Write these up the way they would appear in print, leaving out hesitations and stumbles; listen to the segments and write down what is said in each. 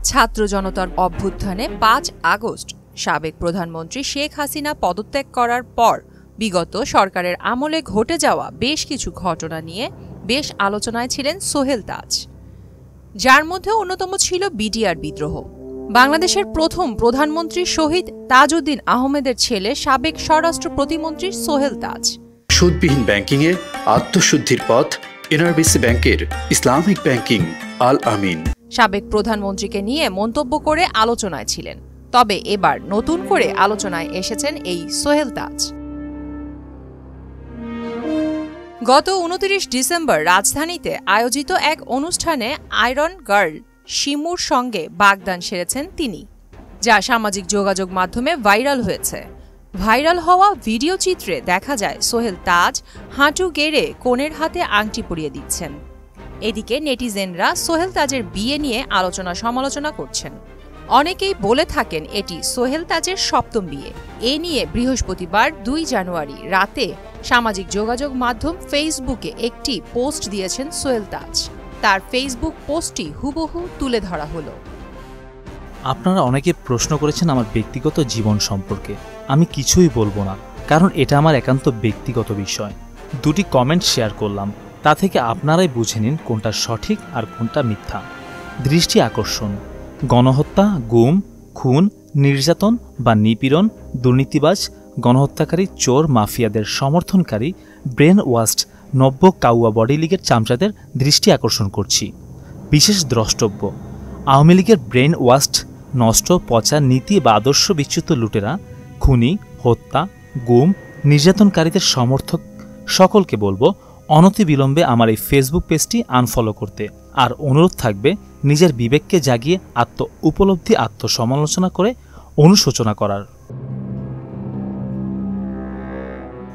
ছাত্র জনতার অভ্যুত্থানে ৫ আগস্ট সাবেক প্রধানমন্ত্রী শেখ হাসিনা পদত্যাগ করার পর বিগত সরকারের আমলে ঘটে যাওয়া বেশ কিছু ঘটনা নিয়ে বেশ আলোচনায় ছিলেন সোহেল তাজ, যার মধ্যে অন্যতম ছিল বিডিআর বিদ্রোহ। বাংলাদেশের প্রথম প্রধানমন্ত্রী শহীদ তাজউদ্দিন আহমেদের ছেলে সাবেক স্বরাষ্ট্র প্রতিমন্ত্রী সোহেল তাজ। সুদবিহীন ব্যাংকিংয়ে আত্মশুদ্ধির পথ এনআরবিসি ব্যাংকের ইসলামিক ব্যাংকিং আল আমিন। সাবেক প্রধানমন্ত্রীকে নিয়ে মন্তব্য করে আলোচনায় ছিলেন, তবে এবার নতুন করে আলোচনায় এসেছেন এই সোহেল তাজ। গত ২৯ ডিসেম্বর রাজধানীতে আয়োজিত এক অনুষ্ঠানে আয়রন গার্ল শিমুর সঙ্গে বাগদান সেরেছেন তিনি, যা সামাজিক যোগাযোগ মাধ্যমে ভাইরাল হয়েছে। ভাইরাল হওয়া ভিডিও চিত্রে দেখা যায় সোহেল তাজ হাঁটু গেড়ে কনের হাতে আংটি পরিয়ে দিচ্ছেন। এদিকে নেটিজেনরা সোহেল তাজের বিয়ে নিয়ে আলোচনা সমালোচনা করছেন। অনেকেই বলে থাকেন এটি সোহেল তাজের সপ্তম বিয়ে। এ নিয়ে বৃহস্পতিবার ২ জানুয়ারি রাতে সামাজিক যোগাযোগ মাধ্যম ফেসবুকে একটি পোস্ট দিয়েছেন সোহেল তাজ। তার ফেসবুক পোস্টটি হুবহু তুলে ধরা হলো। আপনারা অনেকে প্রশ্ন করেছেন আমার ব্যক্তিগত জীবন সম্পর্কে। আমি কিছুই বলবো না, কারণ এটা আমার একান্ত ব্যক্তিগত বিষয়। দুটি কমেন্ট শেয়ার করলাম, তা থেকে আপনারাই বুঝে নিন কোনটা সঠিক আর কোনটা মিথ্যা। দৃষ্টি আকর্ষণ: গণহত্যা, গুম, খুন, নির্যাতন বা নিপীড়ন, দুর্নীতিবাজ, গণহত্যাকারী, চোর, মাফিয়াদের সমর্থনকারী, ব্রেন ওয়াশড নব্য কাউয়া বডি লীগের চামচাদের দৃষ্টি আকর্ষণ করছি। বিশেষ দ্রষ্টব্য: আওয়ামী লীগের ব্রেন ওয়াশড, নষ্ট, পচা নীতি বা আদর্শ বিচ্যুত লুটেরা, খুনি, হত্যা, গুম, নির্যাতনকারীদের সমর্থক সকলকে বলবো অনতিবিলম্বে আমার এই ফেসবুক পেজটি আনফলো করতে। আর অনুরোধ থাকবে নিজের বিবেককে জাগিয়ে উপলব্ধি আত্মসমালোচনা করে অনুশোচনা করার।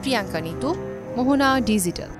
প্রিয়াঙ্কা নিতু, মোহনা ডিজিটাল।